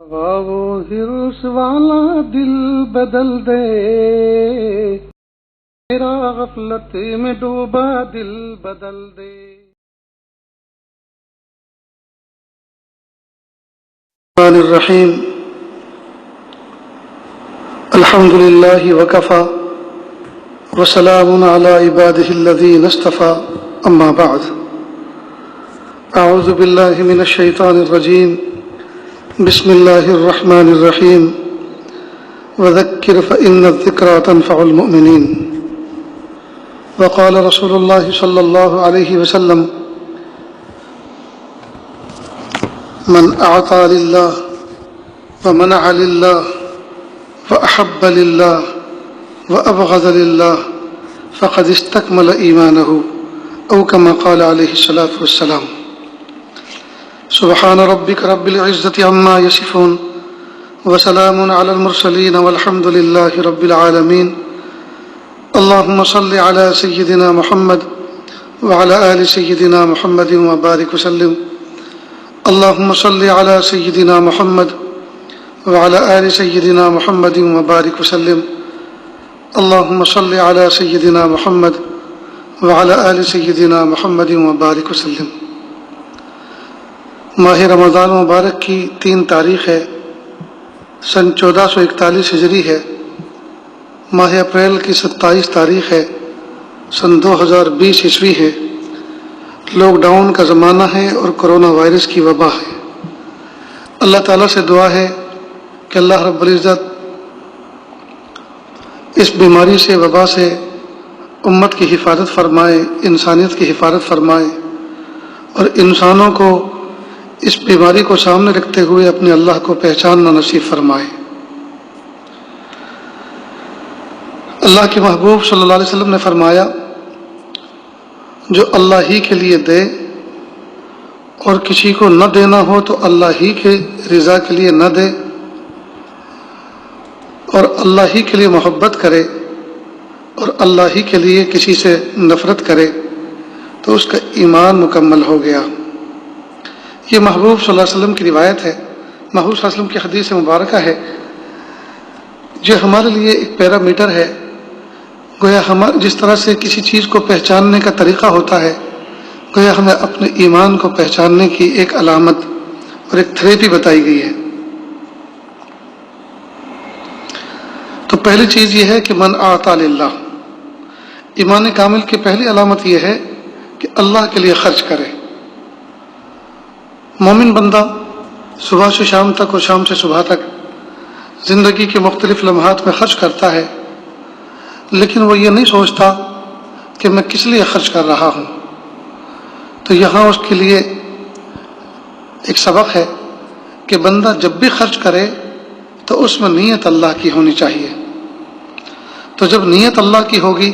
وہ ہرس والا دل بدل دے، میرا غفلت میں ڈوبا دل بدل دے۔ الرحمن الرحیم، الحمد للہ وکفی وسلام علی عبادہ الذین اصطفی، اما بعد، اعوذ باللہ من الشیطان الرجیم، بسم اللہ الرحمن الرحیم، وذکر فإن الذکرى تنفع المؤمنین۔ وقال رسول اللہ صلی اللہ علیہ وسلم، من اعطى للہ ومنع للہ واحب للہ وابغض للہ فقد استکمل ایمانہ، او کما قال علیہ الصلاۃ والسلام۔ سبحان ربک رب العزۃ عما یصفون وسلام علی المرسلین والحمد للہ رب العالمین۔ اللہم صل علی سیدنا محمد وعلی آل سیدنا محمد وبارک وسلم۔ اللہم صل علی سیدنا محمد وعلی آل سیدنا محمد وبارک وسلم۔ اللہم صل علی سیدنا محمد وعلی آل سیدنا محمد وبارک وسلم۔ ماہ رمضان مبارک کی 3 تاریخ ہے، سن 1441 ہجری ہے۔ ماہ اپریل کی 27 تاریخ ہے، سن 2020 عیسوی ہے۔ لاک ڈاؤن کا زمانہ ہے اور کرونا وائرس کی وبا ہے۔ اللہ تعالیٰ سے دعا ہے کہ اللہ رب العزت اس بیماری سے، وبا سے امت کی حفاظت فرمائے، انسانیت کی حفاظت فرمائے، اور انسانوں کو اس بیماری کو سامنے رکھتے ہوئے اپنے اللہ کو پہچاننا نصیب فرمائے۔ اللہ کے محبوب صلی اللہ علیہ وسلم نے فرمایا، جو اللہ ہی کے لیے دے اور کسی کو نہ دینا ہو تو اللہ ہی کے رضا کے لیے نہ دے، اور اللہ ہی کے لیے محبت کرے اور اللہ ہی کے لیے کسی سے نفرت کرے تو اس کا ایمان مکمل ہو گیا۔ یہ محبوب صلی اللہ علیہ وسلم کی روایت ہے، محبوب صلی اللہ علیہ وسلم کی حدیث مبارکہ ہے، جو ہمارے لیے ایک پیرامیٹر ہے۔ گویا جس طرح سے کسی چیز کو پہچاننے کا طریقہ ہوتا ہے، گویا ہمیں اپنے ایمان کو پہچاننے کی ایک علامت اور ایک تھیریپی بتائی گئی ہے۔ تو پہلی چیز یہ ہے کہ من اعطى للہ، ایمان کامل کی پہلی علامت یہ ہے کہ اللہ کے لیے خرچ کرے۔ مومن بندہ صبح سے شام تک اور شام سے صبح تک زندگی کے مختلف لمحات میں خرچ کرتا ہے، لیکن وہ یہ نہیں سوچتا کہ میں کس لیے خرچ کر رہا ہوں۔ تو یہاں اس کے لیے ایک سبق ہے کہ بندہ جب بھی خرچ کرے تو اس میں نیت اللہ کی ہونی چاہیے۔ تو جب نیت اللہ کی ہوگی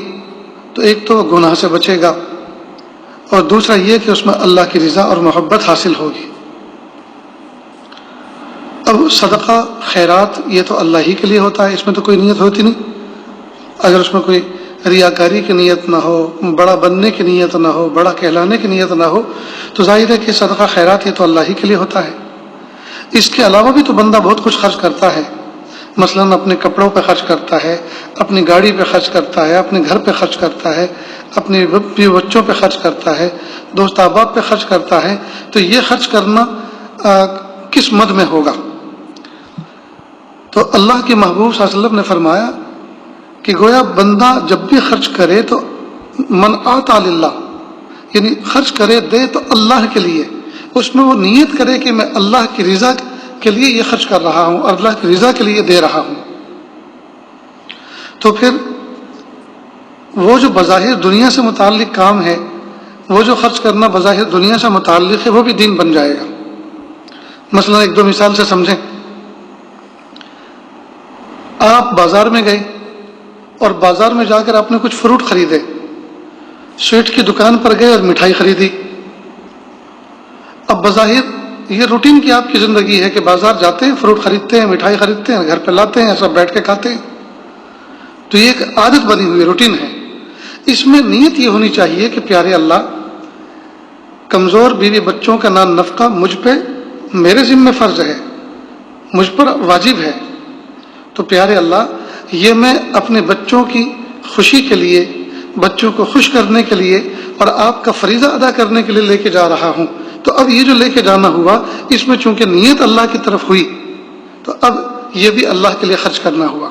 تو ایک تو گناہ سے بچے گا، اور دوسرا یہ کہ اس میں اللہ کی رضا اور محبت حاصل ہوگی۔ اب صدقہ خیرات یہ تو اللہ ہی کے لیے ہوتا ہے، اس میں تو کوئی نیت ہوتی نہیں۔ اگر اس میں کوئی ریاکاری کی نیت نہ ہو، بڑا بننے کی نیت نہ ہو، بڑا کہلانے کی نیت نہ ہو، تو ظاہر ہے کہ صدقہ خیرات یہ تو اللہ ہی کے لیے ہوتا ہے۔ اس کے علاوہ بھی تو بندہ بہت کچھ خرچ کرتا ہے، مثلا اپنے کپڑوں پہ خرچ کرتا ہے، اپنی گاڑی پہ خرچ کرتا ہے، اپنے گھر پہ خرچ کرتا ہے، اپنے بچوں پہ خرچ کرتا ہے، دوست احباب پہ خرچ کرتا ہے۔ تو یہ خرچ کرنا کس مد میں ہوگا؟ تو اللہ کے محبوب صلی اللہ علیہ وسلم نے فرمایا کہ گویا بندہ جب بھی خرچ کرے تو من اعطى للہ، یعنی خرچ کرے، دے تو اللہ کے لیے، اس میں وہ نیت کرے کہ میں اللہ کی رضا کے لیے یہ خرچ کر رہا ہوں اور اللہ کی رضا کے لیے دے رہا ہوں۔ تو پھر وہ جو بظاہر دنیا سے متعلق کام ہے، وہ جو خرچ کرنا بظاہر دنیا سے متعلق ہے، وہ بھی دین بن جائے گا۔ مثلا ایک دو مثال سے سمجھیں۔ آپ بازار میں گئے اور بازار میں جا کر آپ نے کچھ فروٹ خریدے، سویٹ کی دکان پر گئے اور مٹھائی خریدی۔ اب بظاہر یہ روٹین کی آپ کی زندگی ہے کہ بازار جاتے ہیں، فروٹ خریدتے ہیں، مٹھائی خریدتے ہیں، گھر پہ لاتے ہیں، سب بیٹھ کے کھاتے ہیں۔ تو یہ ایک عادت بنی ہوئی روٹین ہے۔ اس میں نیت یہ ہونی چاہیے کہ پیارے اللہ، کمزور بیوی بچوں کا نان نفقہ مجھ پہ میرے ذمہ فرض ہے، مجھ پر واجب ہے، تو پیارے اللہ یہ میں اپنے بچوں کی خوشی کے لیے، بچوں کو خوش کرنے کے لیے اور آپ کا فریضہ ادا کرنے کے لیے لے کے جا رہا ہوں، تو اب یہ جو لے کے جانا ہوا اس میں چونکہ نیت اللہ کی طرف ہوئی تو اب یہ بھی اللہ کے لیے خرچ کرنا ہوا۔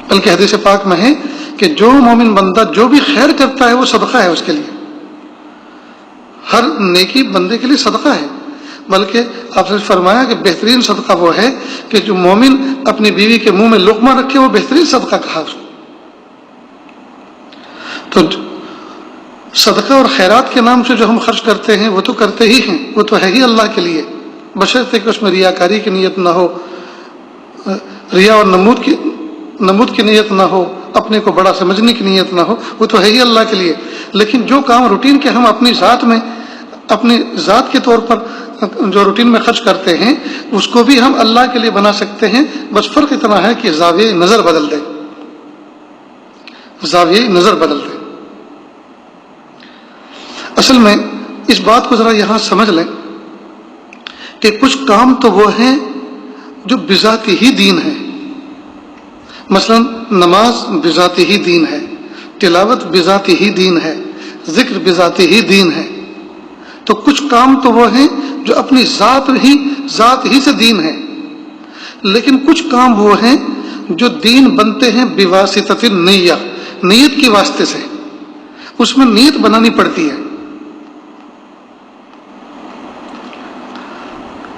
بلکہ حدیث پاک میں ہے کہ جو مومن بندہ جو بھی خیر کرتا ہے وہ صدقہ ہے اس کے لیے، ہر نیکی بندے کے لیے صدقہ ہے۔ بلکہ آپ نے فرمایا کہ بہترین صدقہ وہ ہے کہ جو مومن اپنی بیوی کے منہ میں لقمہ رکھے، وہ بہترین صدقہ کہا اس کو۔ تو صدقہ اور خیرات کے نام سے جو ہم خرچ کرتے ہیں وہ تو کرتے ہی ہیں، وہ تو ہے ہی اللہ کے لیے، بشرطے کہ اس میں ریاکاری کی نیت نہ ہو، ریا اور نمود کی نیت نہ ہو، اپنے کو بڑا سمجھنے کی نیت نہ ہو، وہ تو ہے ہی اللہ کے لیے۔ لیکن جو کام روٹین کے ہم اپنی ذات میں، اپنی ذات کے طور پر جو روٹین میں خرچ کرتے ہیں اس کو بھی ہم اللہ کے لیے بنا سکتے ہیں، بس فرق اتنا ہے کہ زاویہ نظر بدل دیں، زاویہ نظر بدل دیں۔ اصل میں اس بات کو ذرا یہاں سمجھ لیں کہ کچھ کام تو وہ ہیں جو بذاتی ہی دین ہے، مثلا نماز بذاتی ہی دین ہے، تلاوت بذاتی ہی دین ہے، ذکر بذاتی ہی دین ہے۔ تو کچھ کام تو وہ ہیں جو اپنی ذات ہی سے دین ہے، لیکن کچھ کام وہ ہیں جو دین بنتے ہیں بواسطۃ النیہ، نیت کی واسطے سے، اس میں نیت بنانی پڑتی ہے۔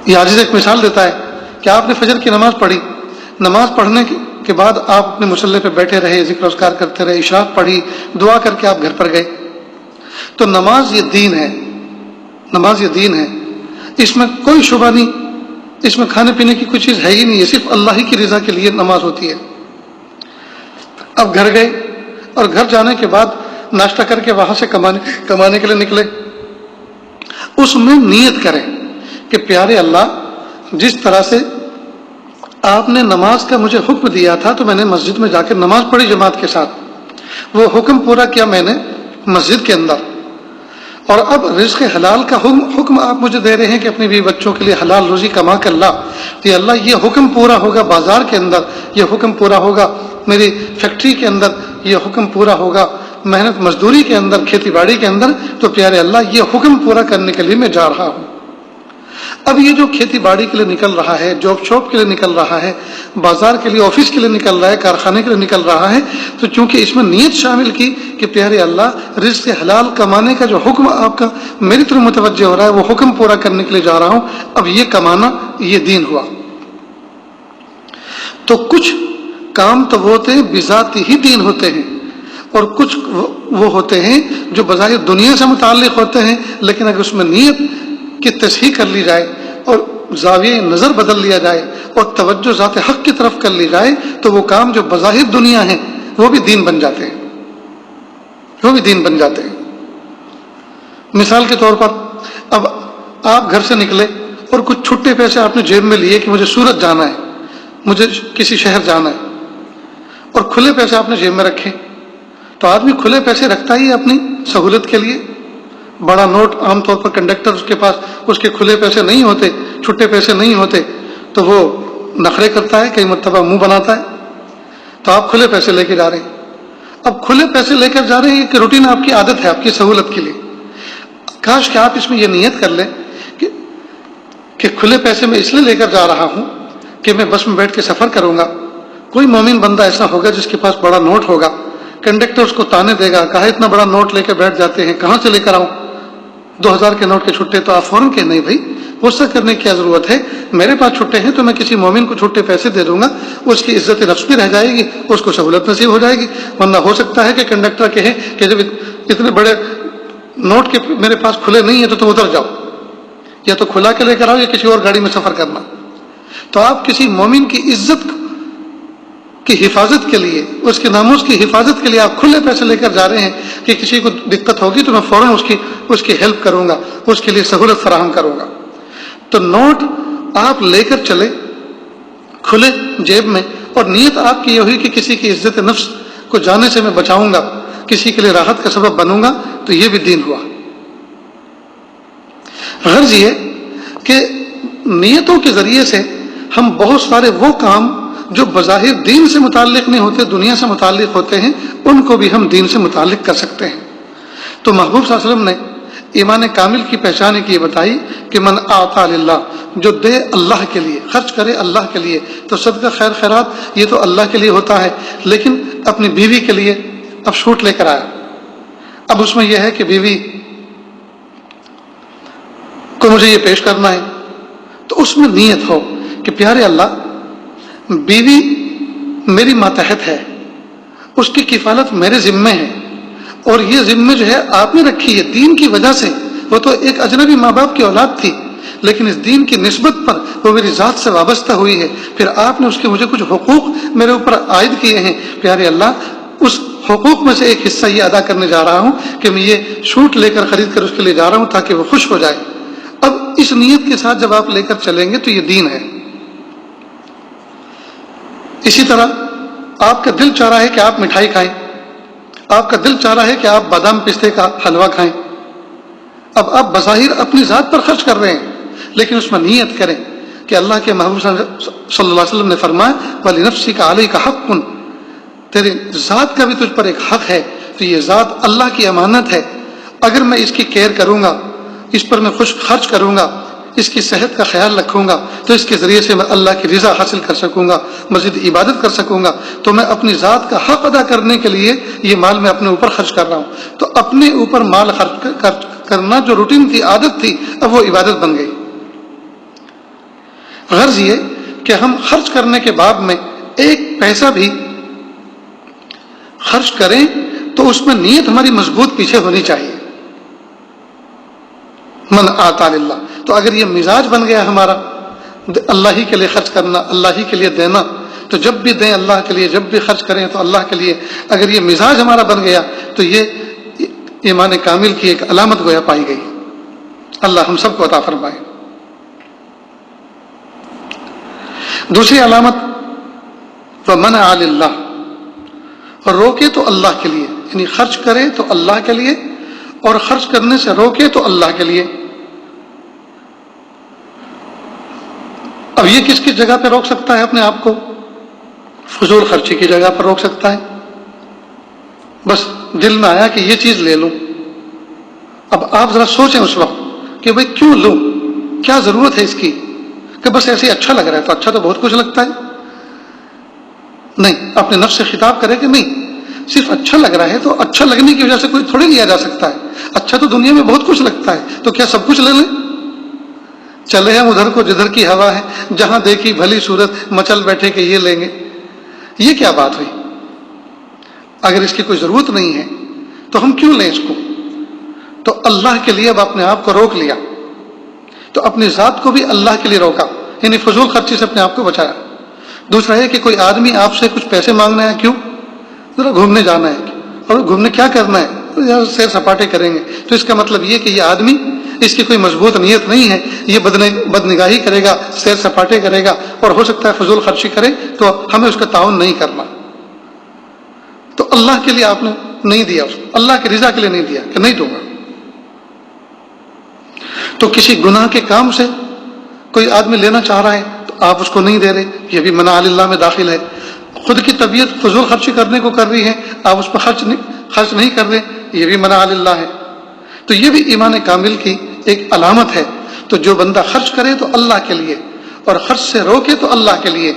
یہ عاجز ایک مثال دیتا ہے کہ آپ نے فجر کی نماز پڑھی، نماز پڑھنے کے بعد آپ اپنے مصلی پہ بیٹھے رہے، ذکر اذکار کرتے رہے، اشراق پڑھی، دعا کر کے آپ گھر پر گئے، تو نماز یہ دین ہے، نماز یہ دین ہے، اس میں کوئی شبہ نہیں، اس میں کھانے پینے کی کوئی چیز ہے ہی نہیں، یہ صرف اللہ ہی کی رضا کے لیے نماز ہوتی ہے۔ اب گھر گئے اور گھر جانے کے بعد ناشتہ کر کے وہاں سے کمانے کے لیے نکلے، اس میں نیت کریں کہ پیارے اللہ جس طرح سے آپ نے نماز کا مجھے حکم دیا تھا تو میں نے مسجد میں جا کے نماز پڑھی جماعت کے ساتھ، وہ حکم پورا کیا میں نے مسجد کے اندر، اور اب رزق حلال کا حکم آپ مجھے دے رہے ہیں کہ اپنی بیوی بچوں کے لیے حلال روزی کما کر لا، تو اللہ یہ حکم پورا ہوگا بازار کے اندر، یہ حکم پورا ہوگا میری فیکٹری کے اندر، یہ حکم پورا ہوگا محنت مزدوری کے اندر، کھیتی باڑی کے اندر، تو پیارے اللہ یہ حکم پورا کرنے کے لیے میں جا رہا ہوں۔ اب یہ جو کھیتی باڑی کے لیے نکل رہا ہے، جاب شاپ کے لیے نکل رہا ہے، بازار کے لیے، آفس کے لیے نکل رہا ہے، کارخانے کے لیے نکل رہا ہے، تو چونکہ اس میں نیت شامل کی کہ پیارے اللہ رزق حلال کمانے کا جو حکم آپ کا میری طرف متوجہ ہو رہا ہے وہ حکم پورا کرنے کے لیے جا رہا ہوں، اب یہ کمانا یہ دین ہوا۔ تو کچھ کام تو وہ ہوتے ہیں بذات ہی دین ہوتے ہیں، اور کچھ وہ ہوتے ہیں جو بظاہر دنیا سے متعلق ہوتے ہیں، لیکن اگر اس میں نیت کی تصحیح کر لی جائے اور زاویہ نظر بدل لیا جائے اور توجہ ذات حق کی طرف کر لی جائے تو وہ کام جو بظاہر دنیا ہیں وہ بھی دین بن جاتے ہیں، وہ بھی دین بن جاتے ہیں۔ مثال کے طور پر اب آپ گھر سے نکلے اور کچھ چھٹے پیسے آپ نے جیب میں لیے کہ مجھے سورت جانا ہے، مجھے کسی شہر جانا ہے، اور کھلے پیسے آپ نے جیب میں رکھے، تو آدمی کھلے پیسے رکھتا ہی اپنی سہولت کے لیے، بڑا نوٹ عام طور پر کنڈکٹر اس کے پاس اس کے کھلے پیسے نہیں ہوتے، چھٹے پیسے نہیں ہوتے، تو وہ نخرے کرتا ہے، کئی مرتبہ منہ بناتا ہے، تو آپ کھلے پیسے لے کے جا رہے ہیں۔ اب کھلے پیسے لے کر جا رہے ہیں کہ روٹین آپ کی عادت ہے آپ کی سہولت کے لیے، کاش کہ آپ اس میں یہ نیت کر لیں کہ کھلے پیسے میں اس لیے لے کر جا رہا ہوں کہ میں بس میں بیٹھ کے سفر کروں گا، کوئی مومن بندہ ایسا ہوگا جس کے پاس بڑا نوٹ ہوگا، کنڈکٹر اس کو تانے دے گا، کہا اتنا بڑا نوٹ لے کے بیٹھ جاتے ہیں، کہاں سے لے کر آؤں 2000 کے نوٹ کے چھٹے، تو آپ فوراً کہ نہیں بھائی غصہ کرنے کی کیا ضرورت ہے، میرے پاس چھٹے ہیں تو میں کسی مومن کو چھٹے پیسے دے دوں گا، اس کی عزت نفس بھی رہ جائے گی، اس کو سہولت نصیب ہو جائے گی، ورنہ ہو سکتا ہے کہ کنڈکٹر کہے کہ جب اتنے بڑے نوٹ کے میرے پاس کھلے نہیں ہیں تو تم ادھر جاؤ، یا تو کھلا کے لے کر آؤ یا کسی اور گاڑی میں سفر کرنا۔ تو آپ کسی مومن کی عزت کی حفاظت کے لیے، اس کے ناموس کی حفاظت کے لیے آپ کھلے پیسے لے کر جا رہے ہیں کہ کسی کو دقت ہوگی تو میں فوراً اس کی ہیلپ کروں گا، اس کے لیے سہولت فراہم کروں گا۔ تو نوٹ آپ لے کر چلے کھلے جیب میں، اور نیت آپ کی یہ ہوئی کہ کسی کی عزت نفس کو جانے سے میں بچاؤں گا، کسی کے لیے راحت کا سبب بنوں گا، تو یہ بھی دین ہوا۔ غرض یہ کہ نیتوں کے ذریعے سے ہم بہت سارے وہ کام جو بظاہر دین سے متعلق نہیں ہوتے، دنیا سے متعلق ہوتے ہیں، ان کو بھی ہم دین سے متعلق کر سکتے ہیں۔ تو محبوب صلی اللہ علیہ وسلم نے ایمان کامل کی پہچان کی یہ بتائی کہ من اعطا للہ، جو دے اللہ کے لیے، خرچ کرے اللہ کے لیے، تو صدقہ خیر خیرات یہ تو اللہ کے لیے ہوتا ہے، لیکن اپنی بیوی کے لیے اب چھوٹ لے کر آیا۔ اب اس میں یہ ہے کہ بیوی کو مجھے یہ پیش کرنا ہے، تو اس میں نیت ہو کہ پیارے اللہ، بیوی میری ماتحت ہے، اس کی کفالت میرے ذمے ہے، اور یہ ذمہ جو ہے آپ نے رکھی ہے دین کی وجہ سے۔ وہ تو ایک اجنبی ماں باپ کی اولاد تھی، لیکن اس دین کی نسبت پر وہ میری ذات سے وابستہ ہوئی ہے، پھر آپ نے اس کے مجھے کچھ حقوق میرے اوپر عائد کیے ہیں۔ پیارے اللہ، اس حقوق میں سے ایک حصہ یہ ادا کرنے جا رہا ہوں کہ میں یہ چھوٹ لے کر خرید کر اس کے لیے جا رہا ہوں تاکہ وہ خوش ہو جائے۔ اب اس نیت کے ساتھ جب آپ لے کر چلیں گے تو یہ دین ہے۔ اسی طرح آپ کا دل چاہ رہا ہے کہ آپ مٹھائی کھائیں، آپ کا دل چاہ رہا ہے کہ آپ بادام پستے کا حلوہ کھائیں، اب آپ بظاہر اپنی ذات پر خرچ کر رہے ہیں، لیکن اس میں نیت کریں کہ اللہ کے محبوب صلی اللہ علیہ وسلم نے فرمایا وَلِنَفْسِكَ عَلَيْكَ حَقٌّ، تیرے ذات کا بھی تجھ پر ایک حق ہے، تو یہ ذات اللہ کی امانت ہے، اگر میں اس کی کیئر کروں گا، اس پر میں خرچ کروں گا، اس کی صحت کا خیال رکھوں گا، تو اس کے ذریعے سے میں اللہ کی رضا حاصل کر سکوں گا، مزید عبادت کر سکوں گا، تو میں اپنی ذات کا حق ادا کرنے کے لیے یہ مال میں اپنے اوپر خرچ کر رہا ہوں۔ تو اپنے اوپر مال خرچ کرنا جو روٹین تھی، عادت تھی، اب وہ عبادت بن گئی۔ غرض یہ کہ ہم خرچ کرنے کے باب میں ایک پیسہ بھی خرچ کریں تو اس میں نیت ہماری مضبوط پیچھے ہونی چاہیے۔ من آتا للہ، تو اگر یہ مزاج بن گیا ہمارا اللہ ہی کے لیے خرچ کرنا، اللہ ہی کے لیے دینا، تو جب بھی دیں اللہ کے لیے، جب بھی خرچ کریں تو اللہ کے لیے، اگر یہ مزاج ہمارا بن گیا تو یہ ایمان کامل کی ایک علامت گویا پائی گئی۔ اللہ ہم سب کو عطا فرمائے۔ دوسری علامت وَمَنَعَ لِلَّهِ، اور روکے تو اللہ کے لیے، یعنی خرچ کرے تو اللہ کے لیے، اور خرچ کرنے سے روکے تو اللہ کے لیے۔ اب یہ کس کس جگہ پہ روک سکتا ہے اپنے آپ کو؟ فضول خرچی کی جگہ پر روک سکتا ہے، بس دل میں آیا کہ یہ چیز لے لوں، اب آپ ذرا سوچیں اس وقت کہ بھئی کیوں لوں، کیا ضرورت ہے اس کی، کہ بس ایسے اچھا لگ رہا ہے، تو اچھا تو بہت کچھ لگتا ہے، نہیں، اپنے نفس سے خطاب کرے کہ نہیں، صرف اچھا لگ رہا ہے تو اچھا لگنے کی وجہ سے کوئی تھوڑی لیا جا سکتا ہے، اچھا تو دنیا میں بہت کچھ لگتا ہے، تو کیا سب کچھ لے لیں؟ چلے ہم ادھر کو جدھر کی ہوا ہے، جہاں دیکھی بھلی صورت مچل بیٹھے کہ یہ لیں گے، یہ کیا بات ہوئی؟ اگر اس کی کوئی ضرورت نہیں ہے تو ہم کیوں لیں اس کو؟ تو اللہ کے لیے اب اپنے آپ کو روک لیا، تو اپنی ذات کو بھی اللہ کے لیے روکا، یعنی فضول خرچی سے اپنے آپ کو بچایا۔ دوسرا ہے کہ کوئی آدمی آپ سے کچھ پیسے مانگنا ہے، کیوں؟ ذرا گھومنے جانا ہے، اور گھومنے کیا کرنا ہے؟ سیر سپاٹے کریں گے، تو اس کا مطلب یہ کہ یہ آدمی، اس کی کوئی مضبوط نیت نہیں ہے، یہ بدنگاہی کرے گا، سیر سپاٹے کرے گا، اور ہو سکتا ہے فضول خرچی کرے، تو ہمیں اس کا تعاون نہیں کرنا۔ تو اللہ کے لیے آپ نے نہیں دیا، اس کو اللہ کی رضا کے لیے نہیں دیا کہ نہیں دوں گا۔ تو کسی گناہ کے کام سے کوئی آدمی لینا چاہ رہا ہے تو آپ اس کو نہیں دے رہے، یہ بھی منع اللہ میں داخل ہے۔ خود کی طبیعت فضول خرچی کرنے کو کر رہی ہے، آپ اس پر خرچ نہیں کر رہے، یہ بھی منع اللہ ہے۔ تو یہ بھی ایمان کامل کی ایک علامت ہے۔ تو جو بندہ خرچ کرے تو اللہ کے لیے، اور خرچ سے روکے تو اللہ کے لیے،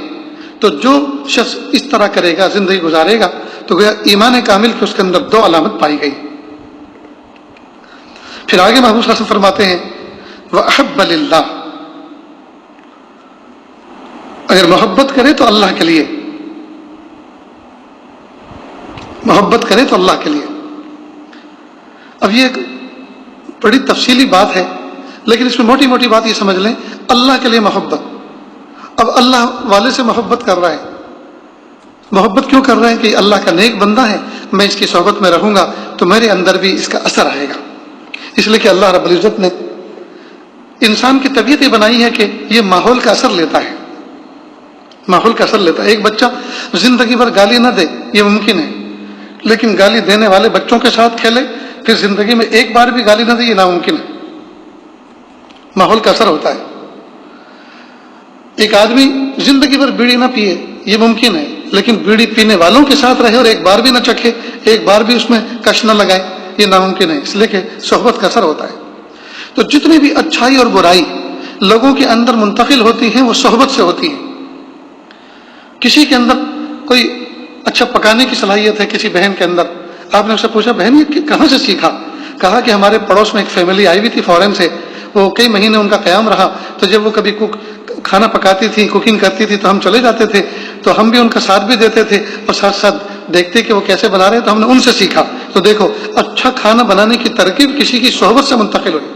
تو جو شخص اس طرح کرے گا، زندگی گزارے گا، تو گویا ایمان کامل کی اس کے اندر دو علامت پائی گئی۔ پھر آگے محبوب صلی اللہ علیہ وسلم فرماتے ہیں وَأَحَبَّ لِلَّهِ، اگر محبت کرے تو اللہ کے لیے، محبت کرے تو اللہ کے لیے۔ اب یہ ایک بڑی تفصیلی بات ہے، لیکن اس میں موٹی موٹی بات یہ سمجھ لیں، اللہ کے لیے محبت۔ اب اللہ والے سے محبت کر رہا ہے، محبت کیوں کر رہے ہیں کہ اللہ کا نیک بندہ ہے، میں اس کی صحبت میں رہوں گا تو میرے اندر بھی اس کا اثر آئے گا۔ اس لیے کہ اللہ رب العزت نے انسان کی طبیعت یہ بنائی ہے کہ یہ ماحول کا اثر لیتا ہے، ماحول کا اثر لیتا ہے۔ ایک بچہ زندگی بھر گالی نہ دے، یہ ممکن ہے، لیکن گالی دینے والے بچوں کے ساتھ کھیلے، پھر زندگی میں ایک بار بھی گالی نہ دے، یہ ناممکن ہے۔ ماحول کا اثر ہوتا ہے۔ ایک آدمی زندگی بھر بیڑی نہ پیے یہ ممکن ہے، لیکن بیڑی پینے والوں کے ساتھ رہے اور ایک بار بھی نہ چکھے، ایک بار بھی اس میں کش نہ لگائے، یہ ناممکن ہے، اس لیے کہ صحبت کا اثر ہوتا ہے۔ تو جتنی بھی اچھائی اور برائی لوگوں کے اندر منتقل ہوتی ہیں وہ صحبت سے ہوتی ہیں۔ کسی کے اندر کوئی اچھا پکانے کی صلاحیت ہے، کسی بہن کے اندر، آپ نے اس سے پوچھا بہن یہ کہاں سے سیکھا؟ کہا کہ ہمارے پڑوس میں ایک فیملی آئی ہوئی تھی فورن سے، وہ کئی مہینے ان کا قیام رہا، تو جب وہ کبھی کھانا پکاتی تھی، کوکنگ کرتی تھی تو ہم چلے جاتے تھے، تو ہم بھی ان کا ساتھ بھی دیتے تھے اور ساتھ ساتھ دیکھتے کہ وہ کیسے بنا رہے ہیں، تو ہم نے ان سے سیکھا۔ تو دیکھو اچھا کھانا بنانے کی ترکیب کسی کی صحبت سے منتقل ہوئی۔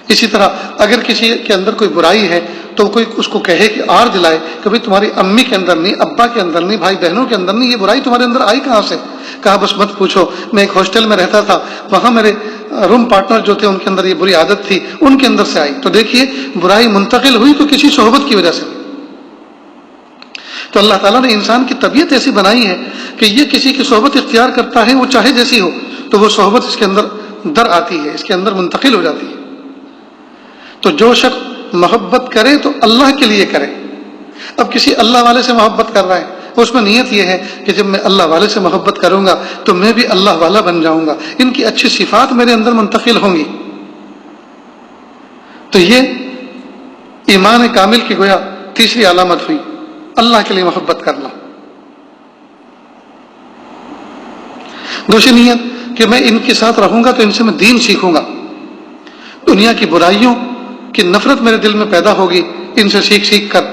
اسی طرح اگر کسی کے اندر کوئی برائی ہے تو کوئی اس کو کہے کہ آر دلائے کہ بھائی تمہاری امی کے اندر نہیں، ابا کے اندر نہیں، بھائی بہنوں کے اندر نہیں، یہ برائی تمہارے اندر آئی کہاں سے؟ کہا بس مت پوچھو، میں ایک ہاسٹل میں رہتا تھا، وہاں میرے روم پارٹنر جو تھے ان کے اندر یہ بری عادت تھی، ان کے اندر سے آئی۔ تو دیکھیے برائی منتقل ہوئی تو کسی صحبت کی وجہ سے۔ تو اللہ تعالیٰ نے انسان کی طبیعت ایسی بنائی ہے کہ یہ کسی کی صحبت اختیار کرتا ہے، وہ چاہے جیسی ہو، تو وہ صحبت اس کے اندر در آتی ہے، اس کے اندر منتقل ہو جاتی ہے۔ تو جو شخص محبت کرے تو اللہ کے لیے کرے۔ اب کسی اللہ والے سے محبت کر رہا ہے، اس میں نیت یہ ہے کہ جب میں اللہ والے سے محبت کروں گا تو میں بھی اللہ والا بن جاؤں گا، ان کی اچھی صفات میرے اندر منتقل ہوں گی۔ تو یہ ایمان کامل کی گویا تیسری علامت ہوئی، اللہ کے لیے محبت کرنا۔ دوسری نیت کہ میں ان کے ساتھ رہوں گا تو ان سے میں دین سیکھوں گا، دنیا کی برائیوں کی نفرت میرے دل میں پیدا ہوگی ان سے سیکھ کر،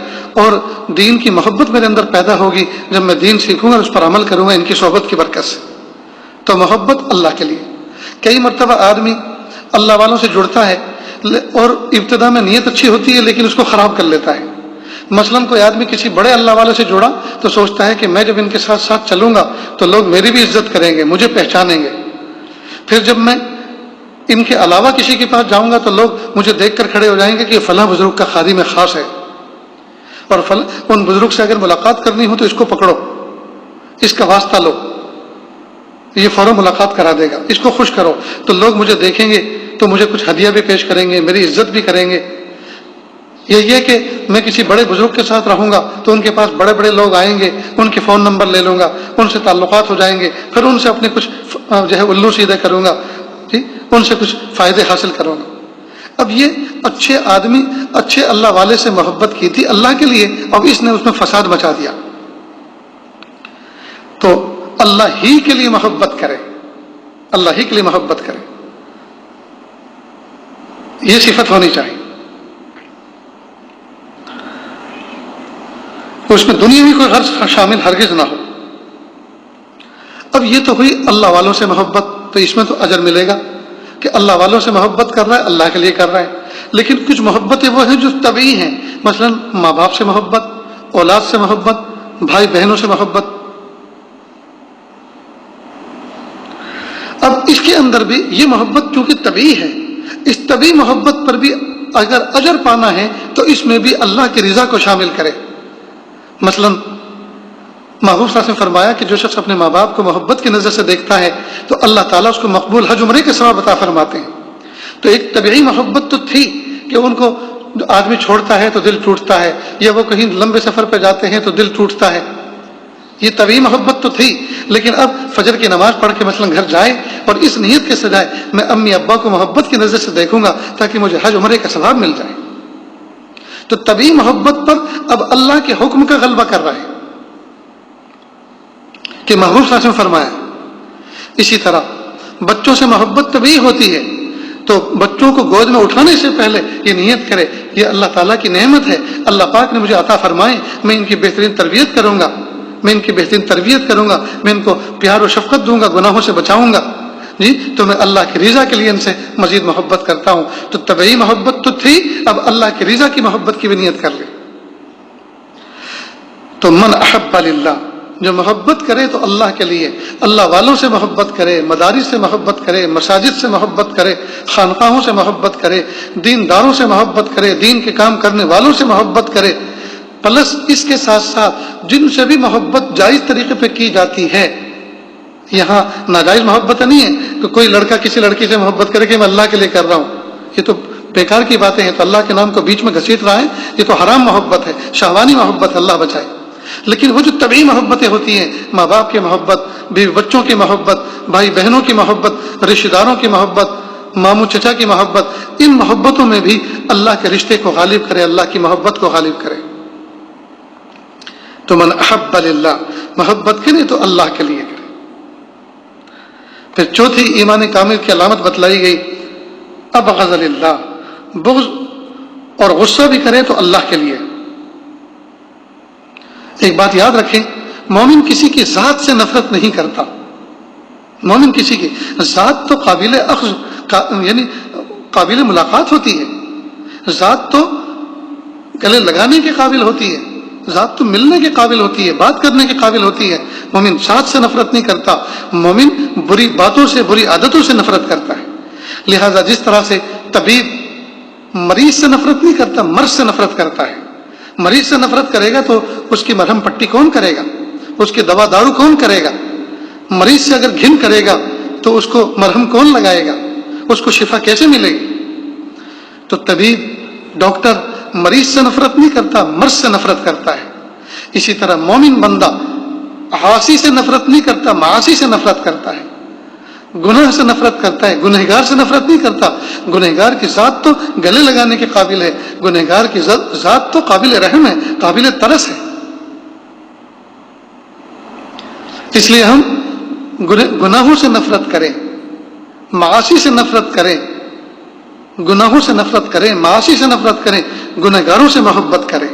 اور دین کی محبت میرے اندر پیدا ہوگی جب میں دین سیکھوں گا اور اس پر عمل کروں گا ان کی صحبت کی برکت سے۔ تو محبت اللہ کے لیے۔ کئی مرتبہ آدمی اللہ والوں سے جڑتا ہے اور ابتدا میں نیت اچھی ہوتی ہے لیکن اس کو خراب کر لیتا ہے۔ مثلاً کوئی آدمی کسی بڑے اللہ والے سے جڑا تو سوچتا ہے کہ میں جب ان کے ساتھ ساتھ چلوں گا تو لوگ میری بھی عزت کریں گے، مجھے پہچانیں گے، پھر جب میں ان کے علاوہ کسی کے پاس جاؤں گا تو لوگ مجھے دیکھ کر کھڑے ہو جائیں گے کہ یہ فلاں بزرگ کا خادم خاص ہے، اور ان بزرگ سے اگر ملاقات کرنی ہو تو اس کو پکڑو، اس کا واسطہ لو، یہ فوراً ملاقات کرا دے گا، اس کو خوش کرو، تو لوگ مجھے دیکھیں گے تو مجھے کچھ ہدیہ بھی پیش کریں گے، میری عزت بھی کریں گے۔ یہ کہ میں کسی بڑے بزرگ کے ساتھ رہوں گا تو ان کے پاس بڑے بڑے لوگ آئیں گے، ان کے فون نمبر لے لوں گا، ان سے تعلقات ہو جائیں گے، پھر ان سے اپنے کچھ جو ہے الو سیدھے کروں گا، ان سے کچھ فائدے حاصل کروں گا۔ اب یہ اچھے آدمی اچھے اللہ والے سے محبت کی تھی اللہ کے لیے، اب اس نے اس میں فساد مچا دیا۔ تو اللہ ہی کے لیے محبت کرے، اللہ ہی کے لیے محبت کرے، یہ صفت ہونی چاہیے۔ اس میں دنیاوی کوئی غرض شامل ہرگز نہ ہو۔ اب یہ تو ہوئی اللہ والوں سے محبت، تو اس میں تو اجر ملے گا کہ اللہ والوں سے محبت کر رہا ہے، اللہ کے لیے کر رہا ہے۔ لیکن کچھ محبتیں وہ ہیں جو طبعی ہیں، مثلا ماں باپ سے محبت، اولاد سے محبت، بھائی بہنوں سے محبت۔ اب اس کے اندر بھی یہ محبت چونکہ طبعی ہے، اس طبعی محبت پر بھی اگر اجر پانا ہے تو اس میں بھی اللہ کی رضا کو شامل کرے۔ مثلا محبوب صلی اللہ علیہ وسلم نے فرمایا کہ جو شخص اپنے ماں باپ کو محبت کی نظر سے دیکھتا ہے تو اللہ تعالیٰ اس کو مقبول حج عمرے کے ثواب عطا فرماتے ہیں۔ تو ایک طبعی محبت تو تھی کہ ان کو آدمی چھوڑتا ہے تو دل ٹوٹتا ہے، یا وہ کہیں لمبے سفر پہ جاتے ہیں تو دل ٹوٹتا ہے، یہ طبعی محبت تو تھی۔ لیکن اب فجر کی نماز پڑھ کے مثلا گھر جائے اور اس نیت کے ساتھ جائے میں امی ابا کو محبت کی نظر سے دیکھوں گا تاکہ مجھے حج عمرے کا ثواب مل جائے، تو طبعی محبت پر اب اللہ کے حکم کا غلبہ کر رہا ہے کہ محبوب صلی اللہ علیہ وسلم فرمایا۔ اسی طرح بچوں سے محبت طبعی ہوتی ہے، تو بچوں کو گود میں اٹھانے سے پہلے یہ نیت کرے یہ اللہ تعالیٰ کی نعمت ہے، اللہ پاک نے مجھے عطا فرمائے، میں ان کی بہترین تربیت کروں گا، میں ان کی بہترین تربیت کروں گا، میں ان کو پیار و شفقت دوں گا، گناہوں سے بچاؤں گا، تو میں اللہ کی رضا کے لیے ان سے مزید محبت کرتا ہوں۔ تو طبعی محبت تو تھی، اب اللہ کی رضا کی محبت کی بھی نیت کر لے۔ تو من احب للہ، جو محبت کرے تو اللہ کے لیے، اللہ والوں سے محبت کرے، مدارس سے محبت کرے، مساجد سے محبت کرے، خانقاہوں سے محبت کرے، دینداروں سے محبت کرے، دین کے کام کرنے والوں سے محبت کرے، پلس اس کے ساتھ ساتھ جن سے بھی محبت جائز طریقے پہ کی جاتی ہے، یہاں ناجائز محبت نہیں ہے کہ کوئی لڑکا کسی لڑکی سے محبت کرے کہ میں اللہ کے لیے کر رہا ہوں، یہ تو بیکار کی باتیں ہیں تو اللہ کے نام کو بیچ میں گھسیٹ رہا ہے، یہ تو حرام محبت ہے، شہوانی محبت ہے، اللہ بچائے۔ لیکن وہ جو طبعی محبتیں ہوتی ہیں، ماں باپ کی محبت، بیوی بچوں کی محبت، بھائی بہنوں کی محبت، رشتہ داروں کی محبت، ماموں چچا کی محبت، ان محبتوں میں بھی اللہ کے رشتے کو غالب کرے، اللہ کی محبت کو غالب کرے۔ تو من احب للہ، محبت کرے تو اللہ کے لیے کرے۔ پھر چوتھی ایمان کامل کی علامت بتلائی گئی، ابغض للہ، بغض اور غصہ بھی کرے تو اللہ کے لیے۔ ایک بات یاد رکھیں، مومن کسی کی ذات سے نفرت نہیں کرتا۔ مومن کسی کی ذات تو قابل اخذ یعنی قابل ملاقات ہوتی ہے، ذات تو گلے لگانے کے قابل ہوتی ہے، ذات تو ملنے کے قابل ہوتی ہے، بات کرنے کے قابل ہوتی ہے۔ مومن ذات سے نفرت نہیں کرتا، مومن بری باتوں سے، بری عادتوں سے نفرت کرتا ہے۔ لہذا جس طرح سے طبیب مریض سے نفرت نہیں کرتا، مرض سے نفرت کرتا ہے۔ مریض سے نفرت کرے گا تو اس کی مرہم پٹی کون کرے گا، اس کی دوا دارو کون کرے گا؟ مریض سے اگر گھن کرے گا تو اس کو مرہم کون لگائے گا، اس کو شفا کیسے ملے گی؟ تو طبیب ڈاکٹر مریض سے نفرت نہیں کرتا، مرض سے نفرت کرتا ہے۔ اسی طرح مومن بندہ عاصی سے نفرت نہیں کرتا، معاصی سے نفرت کرتا ہے، گناہ سے نفرت کرتا ہے، گنہگار سے نفرت نہیں کرتا۔ گنہگار کی ذات تو گلے لگانے کے قابل ہے، گنہگار کی ذات تو قابل رحم ہے، قابل ترس ہے۔ اس لیے ہم گناہوں سے نفرت کریں، معاصی سے نفرت کریں، گناہوں سے نفرت کریں، معاصی سے نفرت کریں، گنہگاروں سے محبت کریں،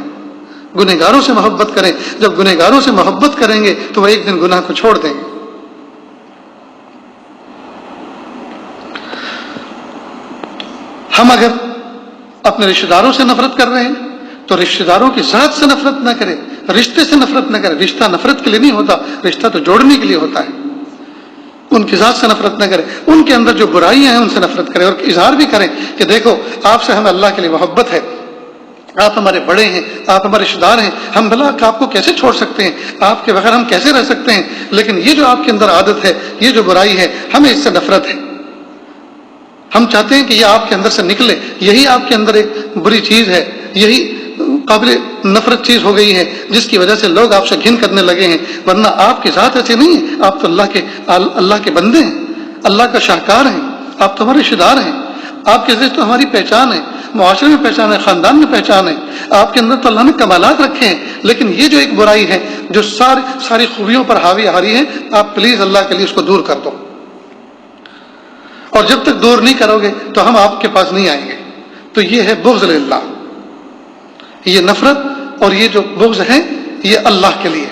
گنہگاروں سے محبت کریں۔ جب گنہگاروں سے محبت کریں گے تو وہ ایک دن گناہ کو چھوڑ دیں گے۔ ہم اگر اپنے رشتہ داروں سے نفرت کر رہے ہیں تو رشتہ داروں کی ذات سے نفرت نہ کریں، رشتے سے نفرت نہ کریں۔ رشتہ نفرت کے لیے نہیں ہوتا، رشتہ تو جوڑنے کے لیے ہوتا ہے۔ ان کی ذات سے نفرت نہ کریں، ان کے اندر جو برائیاں ہیں ان سے نفرت کریں، اور اظہار بھی کریں کہ دیکھو آپ سے ہمیں اللہ کے لیے محبت ہے، آپ ہمارے بڑے ہیں، آپ ہمارے رشتہ دار ہیں، ہم بھلا آپ کو کیسے چھوڑ سکتے ہیں، آپ کے بغیر ہم کیسے رہ سکتے ہیں، لیکن یہ جو آپ کے اندر عادت ہے، یہ جو برائی ہے، ہمیں اس سے نفرت ہے۔ ہم چاہتے ہیں کہ یہ آپ کے اندر سے نکلے، یہی آپ کے اندر ایک بری چیز ہے، یہی قابل نفرت چیز ہو گئی ہے جس کی وجہ سے لوگ آپ سے گھن کرنے لگے ہیں، ورنہ آپ کی ذات ایسے نہیں ہے، آپ تو اللہ کے بندے ہیں، اللہ کا شاہکار ہیں، آپ تو ہمارے رشتہ دار ہیں، آپ کے ذریعے تو ہماری پہچان ہے، معاشرے میں پہچان ہے، خاندان میں پہچان ہے، آپ کے اندر تو اللہ نے کمالات رکھے ہیں، لیکن یہ جو ایک برائی ہے جو ساری خوبیوں پر حاوی ہے، آپ پلیز اللہ کے لیے اس کو دور کر دو۔ اور جب تک دور نہیں کرو گے تو ہم آپ کے پاس نہیں آئیں گے۔ تو یہ ہے بغض للہ، یہ نفرت اور یہ جو بغض ہے یہ اللہ کے لیے۔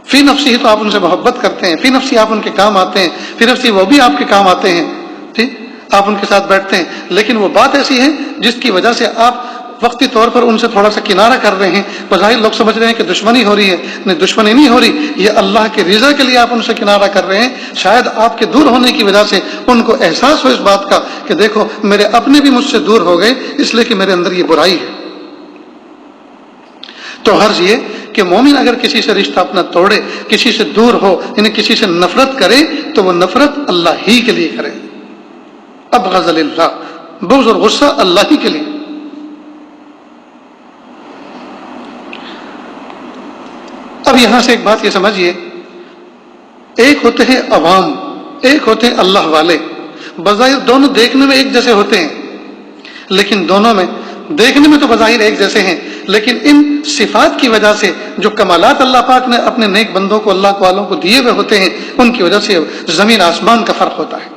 فی نفسی تو آپ ان سے محبت کرتے ہیں، فی نفسی آپ ان کے کام آتے ہیں، فی نفسی وہ بھی آپ کے کام آتے ہیں، ٹھیک، آپ ان کے ساتھ بیٹھتے ہیں، لیکن وہ بات ایسی ہے جس کی وجہ سے آپ وقتی طور پر ان سے تھوڑا سا کنارہ کر رہے ہیں، بظاہر لوگ سمجھ رہے ہیں کہ دشمنی ہو رہی ہے، نہیں دشمنی نہیں ہو رہی، یہ اللہ کی رضا کے لیے آپ ان سے کنارہ کر رہے ہیں۔ شاید آپ کے دور ہونے کی وجہ سے ان کو احساس ہو اس بات کا کہ دیکھو میرے اپنے بھی مجھ سے دور ہو گئے، اس لیے کہ میرے اندر یہ برائی ہے۔ تو غرض یہ کہ مومن اگر کسی سے رشتہ اپنا توڑے، کسی سے دور ہو، یعنی کسی سے نفرت کرے تو وہ نفرت اللہ ہی کے لیے کرے۔ ابغض للہ، بغض اور غصہ اللہ ہی کے لیے۔ اب یہاں سے ایک بات یہ سمجھیے، ایک ہوتے ہیں عوام، ایک ہوتے ہیں اللہ والے۔ بظاہر دونوں دیکھنے میں ایک جیسے ہوتے ہیں، لیکن دونوں میں دیکھنے میں تو بظاہر ایک جیسے ہیں، لیکن ان صفات کی وجہ سے جو کمالات اللہ پاک نے اپنے نیک بندوں کو، اللہ والوں کو دیے ہوئے ہوتے ہیں، ان کی وجہ سے زمین آسمان کا فرق ہوتا ہے۔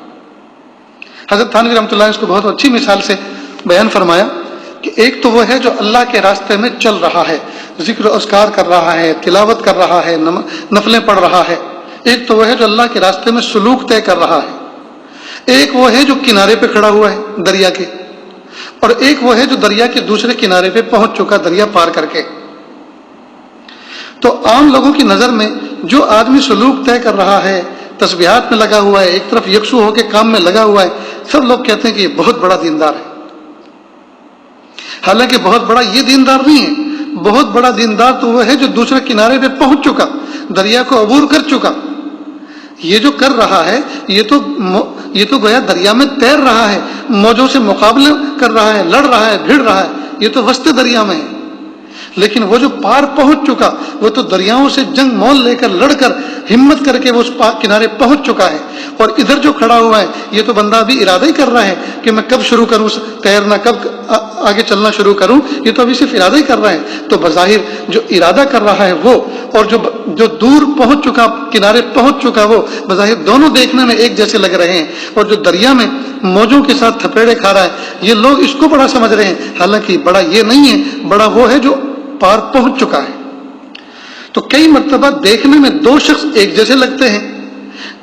حضرت تھانوی رحمۃ اللہ نے اس کو بہت اچھی مثال سے بیان فرمایا کہ ایک تو وہ ہے جو اللہ کے راستے میں چل رہا ہے، ذکر و اذکار کر رہا ہے، تلاوت کر رہا ہے، نفلیں پڑھ رہا ہے۔ ایک تو وہ ہے جو اللہ کے راستے میں سلوک طے کر رہا ہے۔ ایک وہ ہے جو کنارے پہ کھڑا ہوا ہے دریا کے، اور ایک وہ ہے جو دریا کے دوسرے کنارے پہ پہنچ چکا، دریا پار کر کے۔ تو عام لوگوں کی نظر میں جو آدمی سلوک طے کر رہا ہے، تسبیحات میں لگا ہوا ہے، ایک طرف یکسو ہو کے کام میں لگا ہوا ہے، سب لوگ کہتے ہیں کہ یہ بہت بڑا دیندار ہے۔ حالانکہ بہت بڑا یہ دیندار نہیں ہے، بہت بڑا دیندار تو وہ ہے جو دوسرے کنارے پہ پہنچ چکا، دریا کو عبور کر چکا۔ یہ جو کر رہا ہے یہ تو یہ تو گویا دریا میں تیر رہا ہے، موجوں سے مقابلہ کر رہا ہے، لڑ رہا ہے، بھیڑ رہا ہے، یہ تو وسط دریا میں ہے۔ لیکن وہ جو پار پہنچ چکا، وہ تو دریاؤں سے جنگ مول لے کر لڑ کر ہمت کر کے وہ اس کنارے پہنچ چکا ہے۔ اور ادھر جو کھڑا ہوا ہے یہ تو بندہ ابھی ارادہ ہی کر رہا ہے کہ میں کب شروع کروں تیرنا، کب آگے چلنا شروع کروں، یہ تو ابھی صرف ارادہ ہی کر رہا ہے۔ تو بظاہر جو ارادہ کر رہا ہے وہ، اور جو دور پہنچ چکا، کنارے پہنچ چکا، وہ بظاہر دونوں دیکھنے میں ایک جیسے لگ رہے ہیں۔ اور جو دریا میں موجوں کے ساتھ تھپیڑے کھا رہا ہے، یہ لوگ اس کو بڑا سمجھ رہے ہیں، حالانکہ بڑا یہ نہیں ہے، بڑا وہ ہے جو پار پہنچ چکا ہے۔ تو کئی مرتبہ دیکھنے میں دو شخص ایک جیسے لگتے ہیں،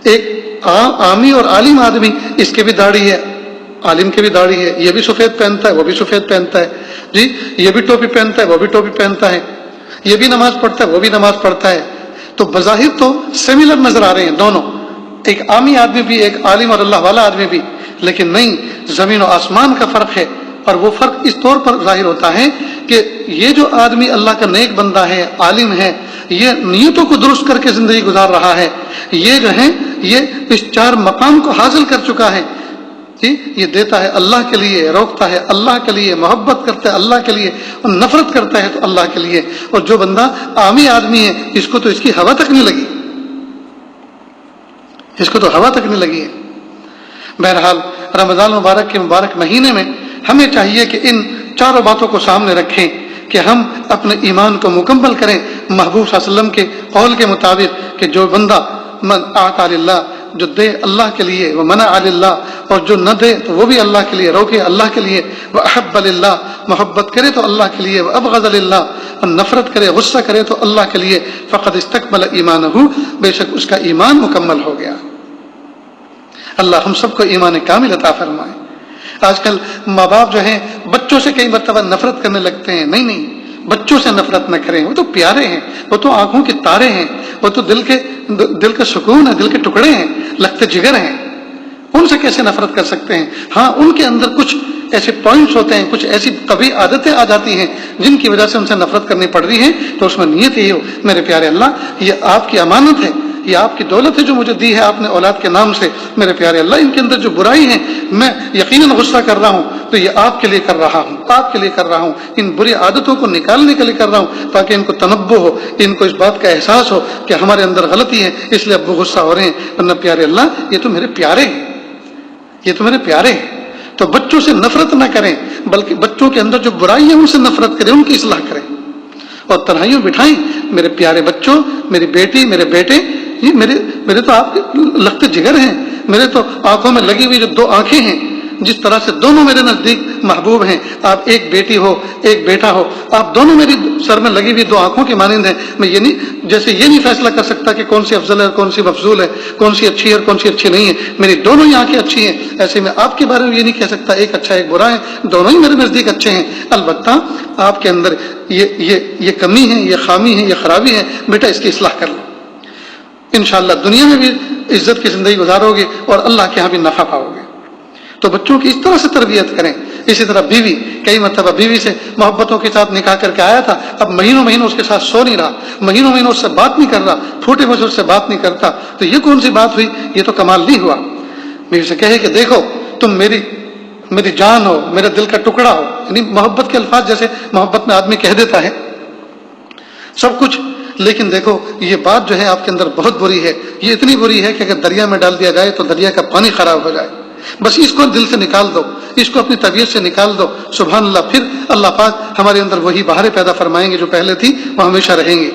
ایک عامی اور عالم آدمی، اس کے بھی داڑھی ہے، عالم کی بھی داڑھی ہے، یہ بھی سفید پہنتا ہے، وہ بھی سفید پہنتا ہے، جی یہ بھی ٹوپی پہنتا ہے، وہ بھی ٹوپی پہنتا ہے، یہ بھی نماز پڑھتا ہے، وہ بھی نماز پڑھتا ہے۔ تو بظاہر تو سملر نظر آ رہے ہیں دونوں، ایک عامی آدمی بھی، ایک عالم اور اللہ والا آدمی بھی، لیکن نہیں، زمین و آسمان کا فرق ہے۔ اور وہ فرق اس طور پر ظاہر ہوتا ہے کہ یہ جو آدمی اللہ کا نیک بندہ ہے، عالم ہے، یہ نیتوں کو درست کر کے زندگی گزار رہا ہے، یہ جو ہے یہ اس چار مقام کو حاصل کر چکا ہے، جی یہ دیتا ہے اللہ کے لیے، روکتا ہے اللہ کے لیے، محبت کرتا ہے اللہ کے لیے، اور نفرت کرتا ہے تو اللہ کے لیے۔ اور جو بندہ عامی آدمی ہے، اس کو تو اس کی ہوا تک نہیں لگی، اس کو تو ہوا تک نہیں لگی ہے۔ بہرحال رمضان مبارک کے مبارک مہینے میں ہمیں چاہیے کہ ان چاروں باتوں کو سامنے رکھیں کہ ہم اپنے ایمان کو مکمل کریں محبوب صلی اللہ علیہ وسلم کے قول کے مطابق، کہ جو بندہ من اعطى للہ، جو دے اللہ کے لیے، وہ منع للہ، اور جو نہ دے تو وہ بھی اللہ کے لیے، روکے اللہ کے لیے، وہ احب للہ، محبت کرے تو اللہ کے لیے، وہ ابغض للہ، اور نفرت کرے، غصہ کرے تو اللہ کے لیے، فقد استکمل ایمانہ، بے شک اس کا ایمان مکمل ہو گیا۔ اللہ ہم سب کو ایمان کامل عطا فرمائے۔ آج کل ماں باپ جو ہیں بچوں سے کئی مرتبہ نفرت کرنے لگتے ہیں، نہیں، بچوں سے نفرت نہ کریں، وہ تو پیارے ہیں، وہ تو آنکھوں کے تارے ہیں، وہ تو دل کا سکون ہے، دل کے ٹکڑے ہیں، لگتے جگر ہیں، ان سے کیسے نفرت کر سکتے ہیں؟ ہاں ان کے اندر کچھ ایسے پوائنٹس ہوتے ہیں، کچھ ایسی قبیح عادتیں آ جاتی ہیں جن کی وجہ سے ان سے نفرت کرنی پڑ رہی ہے، تو اس میں نیت یہ ہو، میرے پیارے اللہ یہ آپ کی امانت ہے، یہ آپ کی دولت ہے جو مجھے دی ہے آپ نے اولاد کے نام سے، میرے پیارے اللہ ان کے اندر جو برائی ہے میں یقیناً غصہ کر رہا ہوں تو یہ آپ کے لیے کر رہا ہوں، آپ کے لیے کر رہا ہوں، ان بری عادتوں کو نکالنے کے لیے کر رہا ہوں، تاکہ ان کو تنبہ ہو، ان کو اس بات کا احساس ہو کہ ہمارے اندر غلطی ہے، اس لیے اب وہ غصہ ہو رہے ہیں، ورنہ پیارے اللہ یہ تو میرے پیارے ہیں، یہ تو میرے پیارے ہیں۔ تو بچوں سے نفرت نہ کریں، بلکہ بچوں کے اندر جو برائی ہے ان سے نفرت کریں، ان کی اصلاح کریں، اور تنہائیوں بٹھائیں، میرے پیارے بچوں، میری بیٹی، میرے بیٹے، یہ میرے تو آپ لگتے جگر ہیں، میرے تو آنکھوں میں لگی ہوئی جو دو آنکھیں ہیں، جس طرح سے دونوں میرے نزدیک محبوب ہیں، آپ ایک بیٹی ہو ایک بیٹا ہو، آپ دونوں میری سر میں لگی ہوئی دو آنکھوں کے مانند ہیں۔ میں یہ نہیں فیصلہ کر سکتا کہ کون سی افضل ہے اور کون سی مفضول ہے، کون سی اچھی ہے اور کون سی اچھی نہیں ہے، میری دونوں ہی آنکھیں اچھی ہیں، ایسے میں آپ کے بارے میں یہ نہیں کہہ سکتا ایک اچھا ایک برا ہے، دونوں ہی میرے نزدیک اچھے ہیں، البتہ آپ کے اندر یہ کمی ہے، یہ خامی ہے، یہ خرابی ہے، بیٹا اس کی اصلاح کر لو، انشاءاللہ دنیا میں بھی عزت کی زندگی گزارو گے اور اللہ کے ہاں بھی نفع پاؤ گے۔ تو بچوں کی اس طرح سے تربیت کریں۔ اسی طرح بیوی، کئی مرتبہ بیوی سے محبتوں کے ساتھ نکاح کر کے آیا تھا، اب مہینوں اس کے ساتھ سو نہیں رہا، مہینوں اس سے بات نہیں کر رہا، پھوٹے منہ سے اس سے بات نہیں کرتا، تو یہ کون سی بات ہوئی؟ یہ تو کمال نہیں ہوا۔ بیوی سے کہے کہ دیکھو تم میری جان ہو، میرے دل کا ٹکڑا ہو، یعنی محبت کے الفاظ جیسے محبت میں آدمی کہہ دیتا ہے سب کچھ، لیکن دیکھو یہ بات جو ہے آپ کے اندر بہت بری ہے، یہ اتنی بری ہے کہ اگر دریا میں ڈال دیا جائے تو دریا کا پانی خراب ہو جائے، بس اس کو دل سے نکال دو، اس کو اپنی طبیعت سے نکال دو، سبحان اللہ، پھر اللہ پاک ہمارے اندر وہی بہاریں پیدا فرمائیں گے جو پہلے تھی، وہ ہمیشہ رہیں گے۔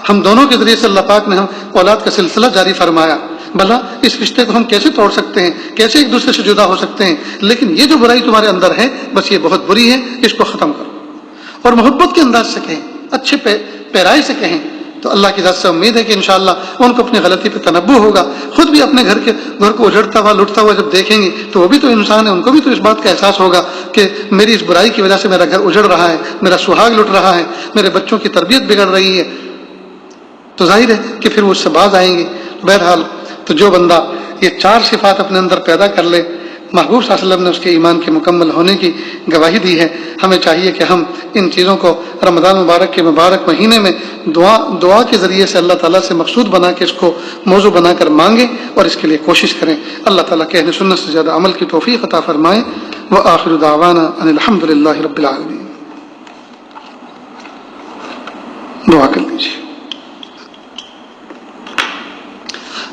ہم دونوں کے ذریعے سے اللہ پاک نے ہم اولاد کا سلسلہ جاری فرمایا، بھلا اس رشتے کو ہم کیسے توڑ سکتے ہیں، کیسے ایک دوسرے سے جدا ہو سکتے ہیں؟ لیکن یہ جو برائی تمہارے اندر ہے بس یہ بہت بری ہے، اس کو ختم کرو، اور محبت کے انداز سے کہیں، اچھے پیرائی سے کہیں، تو اللہ کی ذات سے امید ہے کہ انشاءاللہ ان کو اپنی غلطی پہ تنبہ ہوگا، خود بھی اپنے گھر کو اجڑتا ہوا لٹتا ہوا جب دیکھیں گے تو وہ بھی تو انسان ہے، ان کو بھی تو اس بات کا احساس ہوگا کہ میری اس برائی کی وجہ سے میرا گھر اجڑ رہا ہے، میرا سہاگ لٹ رہا ہے، میرے بچوں کی تربیت بگڑ رہی ہے، تو ظاہر ہے کہ پھر وہ اس سے باز آئیں گے۔ بہرحال تو جو بندہ یہ چار صفات اپنے اندر پیدا کر لے محبوب صلی اللہ علیہ وسلم نے اس کے ایمان کے مکمل ہونے کی گواہی دی ہے۔ ہمیں چاہیے کہ ہم ان چیزوں کو رمضان مبارک کے مبارک مہینے میں دعا کے ذریعے سے اللہ تعالیٰ سے مقصود بنا کے اس کو موضوع بنا کر مانگیں اور اس کے لیے کوشش کریں۔ اللہ تعالیٰ کہ اہل سنت سے زیادہ عمل کی توفیق عطا فرمائیں۔ وآخر دعوانا ان الحمد للہ رب العالمین۔ دعا کر لیجیے۔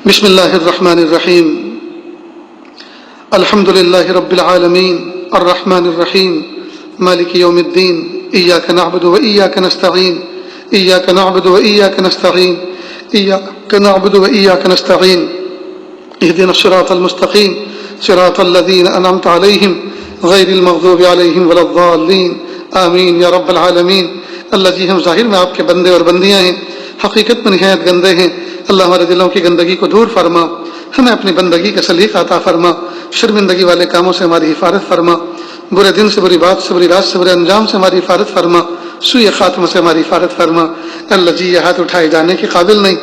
بسم اللہ الرحمن الرحیم، الحمد للہ رب العالمین الرحمن الرحیم مالک یوم الدین، ایاک نعبد و ایاک نستعین، ایاک نعبد و ایاک نستعین، ایاک نعبد و ایاک نستعین، اهدنا الصراط المستقیم صراط الذین انعمت علیہم غیر المغضوب علیہم ولا الضالین، آمین یا رب العالمین۔ اللہ جی ہم ظاہر میں آپ کے بندے اور بندیاں ہیں، حقیقت میں نہایت گندے ہیں۔ اللہ ہمارے دلوں کی گندگی کو دور فرما، ہمیں اپنی بندگی کا سلیقہ عطا فرما، شرمندگی والے کاموں سے ہماری حفاظت فرما، برے دن سے، بری بات سے، بری رات سے، برے انجام سے ہماری حفاظت فرما، سوء خاتمہ سے ہماری حفاظت فرما۔ اللہ جی یہ ہاتھ اٹھائے جانے کے قابل نہیں،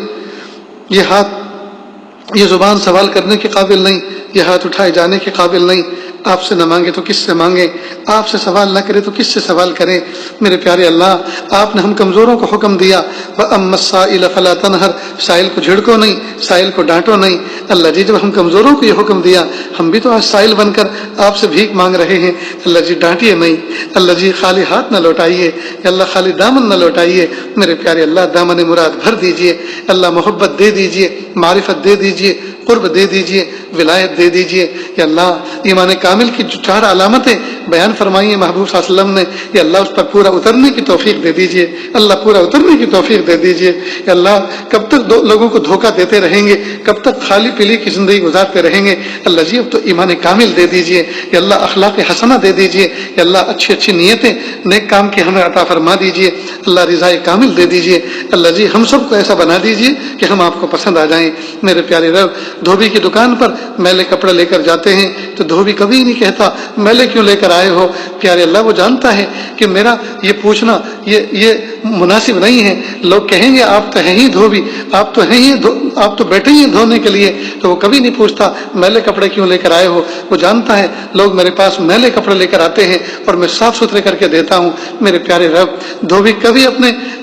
یہ زبان سوال کرنے کے قابل نہیں، یہ ہاتھ اٹھائے جانے کے قابل نہیں۔ آپ سے نہ مانگے تو کس سے مانگے، آپ سے سوال نہ کرے تو کس سے سوال کرے۔ میرے پیارے اللہ، آپ نے ہم کمزوروں کو حکم دیا وَأَمَّا السَّائِلَ فَلَا تَنْهَرْ، سائل کو جھڑکو نہیں، سائل کو ڈانٹو نہیں۔ اللہ جی جب ہم کمزوروں کو یہ حکم دیا، ہم بھی تو آج سائل بن کر آپ سے بھیک مانگ رہے ہیں۔ اللہ جی ڈانٹیے نہیں، اللہ جی خالی ہاتھ نہ لوٹائیے، اللہ خالی دامن نہ لوٹائیے۔ میرے پیارے اللہ دامن مراد بھر دیجئے، اللہ محبت دے دیجئے، معرفت دے دیجئے، قرب دے دیجئے، ولایت دے دیجئے۔ یا اللہ ایمان کامل کی جو 4 علامتیں بیان فرمائی ہیں محبوب صلی اللہ علیہ وسلم نے، یا اللہ اس پر پورا اترنے کی توفیق دے دیجئے، اللہ پورا اترنے کی توفیق دے دیجئے۔ یا اللہ کب تک لوگوں کو دھوکہ دیتے رہیں گے، کب تک خالی پیلی کی زندگی گزارتے رہیں گے۔ اللہ جی اب تو ایمان کامل دے دیجئے، یا اللہ اخلاق حسنہ دے دیجئے، یا اللہ اچھی اچھی نیتیں نیک کام کی ہمیں عطا فرما دیجئے، اللہ رضائے کامل دے دیجئے۔ اللہ جی ہم سب کو ایسا بنا دیجئے کہ ہم آپ کو پسند آ جائیں۔ میرے پیارے رب، دھوبی کی دکان پر میلے کپڑے لے کر جاتے ہیں تو دھوبی کبھی نہیں کہتا میلے کیوں لے کر آئے ہو۔ پیارے اللہ وہ جانتا ہے کہ میرا یہ پوچھنا یہ مناسب نہیں ہے، لوگ کہیں گے آپ تو ہیں ہی دھوبی، آپ تو بیٹھے ہی دھونے کے لیے، تو وہ کبھی نہیں پوچھتا میلے کپڑے کیوں لے کر آئے ہو۔ وہ جانتا ہے لوگ میرے پاس میلے کپڑے لے کر آتے ہیں اور میں صاف ستھرے کر کے دیتا ہوں۔ میرے پیارے رب، دھوبی کبھی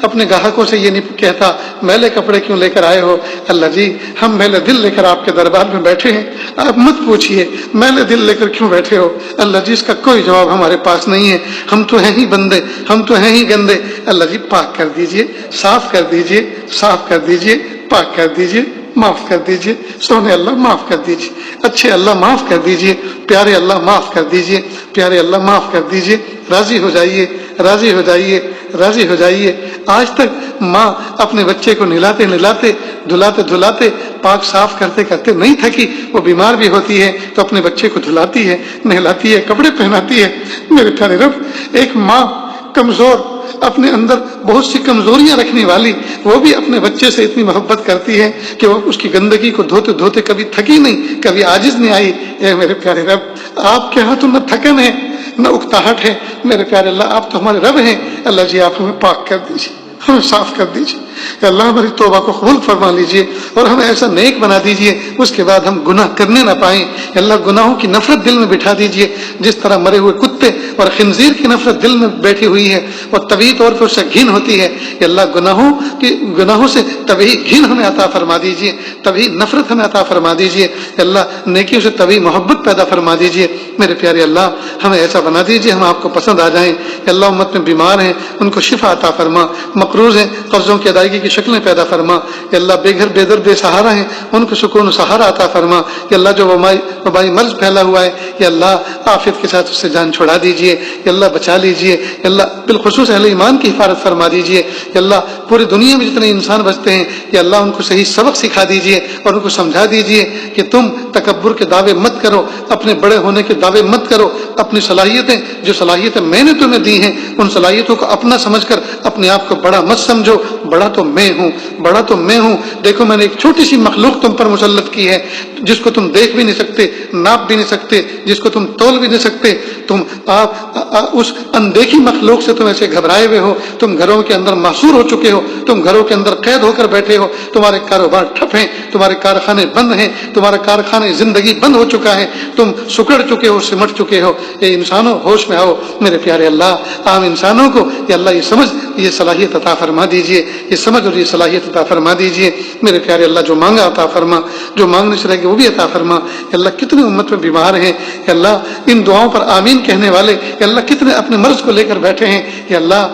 اپنے گاہکوں سے یہ نہیں کہتا میلے کپڑے کیوں لے کر آئے ہو۔ اللہ جی ہم میلے دل لے کر آپ کے دربار میں بیٹھے ہیں، آپ مت پوچھئے میلے دل لے کر کیوں بیٹھے ہو۔ اللہ جی اس کا کوئی جواب ہمارے پاس نہیں ہے، ہم تو ہیں ہی بندے، ہم تو ہیں ہی گندے۔ اللہ جی پاک کر دیجئے، صاف کر دیجئے، صاف کر دیجئے، پاک کر دیجئے، معاف کر دیجئے۔ سونے اللہ معاف کر دیجئے، اچھے اللہ معاف کر دیجئے، پیارے اللہ معاف کر دیجئے، پیارے اللہ معاف کر دیجئے۔ راضی ہو جائیے، راضی ہو جائیے، راضی ہو جائیے۔ آج تک ماں اپنے بچے کو نہلاتے دھلاتے پاک صاف کرتے کرتے نہیں تھکی، وہ بیمار بھی ہوتی ہے تو اپنے بچے کو دھلاتی ہے، نہلاتی ہے، کپڑے پہناتی ہے۔ میرے پیارے رب، ایک ماں کمزور، اپنے اندر بہت سی کمزوریاں رکھنے والی، وہ بھی اپنے بچے سے اتنی محبت کرتی ہے کہ وہ اس کی گندگی کو دھوتے کبھی تھکی نہیں، کبھی عاجز نہیں آئی۔ اے میرے پیارے رب، آپ کے ہاں تو نہ تھکن ہے نہ اکتاہٹ ہے۔ میرے پیارے اللہ آپ تو ہمارے رب ہیں۔ اللہ جی آپ ہمیں پاک کر دیجیے، ہمیں صاف کر دیجیے۔ کہ اللہ ہماری توبہ کو قبول فرما لیجیے اور ہمیں ایسا نیک بنا دیجیے اس کے بعد ہم گناہ کرنے نہ پائیں۔ اللہ گناہوں کی نفرت دل میں بٹھا دیجیے، جس طرح مرے ہوئے کتے اور خنزیر کی نفرت دل میں بیٹھی ہوئی ہے اور طبعی طور پر اس سے گھن ہوتی ہے۔ کہ اللہ گناہوں سے طبعی گھن ہمیں عطا فرما دیجیے، طبعی نفرت ہمیں عطا فرما دیجیے۔ اللہ نیکیوں سے طبعی محبت پیدا فرما دیجیے۔ میرے پیارے اللہ ہمیں ایسا بنا دیجیے ہم آپ کو پسند آ جائیں۔ اللہ امت میں بیمار ہیں ان کو شفا عطا فرما، مقروض ہیں قرضوں کی ادائیگی کی شکلیں پیدا فرما۔ یا اللہ بے گھر بے در بے سہارا ہیں ان کو سکون و سہارا عطا فرما۔ یا اللہ جو وبائی مرض پھیلا ہوا ہے یا اللہ عافیت کے ساتھ اس سے جان چھڑا دیجیے۔ یا اللہ بچا لیجیے۔ یا اللہ بالخصوص اہل ایمان کی حفاظت فرما دیجیے۔ یا اللہ پوری دنیا میں جتنے انسان بچتے ہیں یا اللہ ان کو صحیح سبق سکھا دیجیے اور ان کو سمجھا دیجیے کہ تم تکبر کے دعوے مت کرو، اپنے بڑے ہونے کے دعوے مت کرو، اپنی صلاحیتیں، جو صلاحیتیں میں نے تمہیں دی ہیں، ان صلاحیتوں کو اپنا سمجھ کر اپنے آپ کو بڑا مت سمجھو، بڑا تو میں ہوں، بڑا تو میں ہوں۔ دیکھو میں نے ایک چھوٹی سی مخلوق تم پر مسلط کی ہے، جس کو تم دیکھ بھی نہیں سکتے، ناپ بھی نہیں سکتے، جس کو تم تول بھی نہیں سکتے۔ تم اس اندیکھی مخلوق سے تم ایسے گھبرائے ہوئے ہو، تم گھروں کے اندر محصور ہو چکے ہو، تم گھروں کے اندر قید ہو کر بیٹھے ہو، تمہارے کاروبار ٹھپ ہیں، تمہارے کارخانے بند ہیں، تمہارا کارخانے زندگی بند ہو چکا ہے، تم سکڑ چکے ہو، سمٹ چکے ہو۔ اے انسانوں ہوش میں آؤ میرے پیارے اللہ۔ عام انسانوں کو یا اللہ یہ سمجھ، یہ صلاحیت عطا فرما دیجئے، یہ سمجھ اور یہ صلاحیت عطا فرما دیجئے میرے پیارے اللہ۔ جو مانگا عطا فرما، جو مانگنے سے رہ گئے وہ بھی عطا فرما۔ یا اللہ کتنے امت میں بیمار ہیں، یا اللہ ان دعاؤں پر آمین کہنے والے، یا اللہ کتنے اپنے مرض کو لے کر بیٹھے ہیں، یا اللہ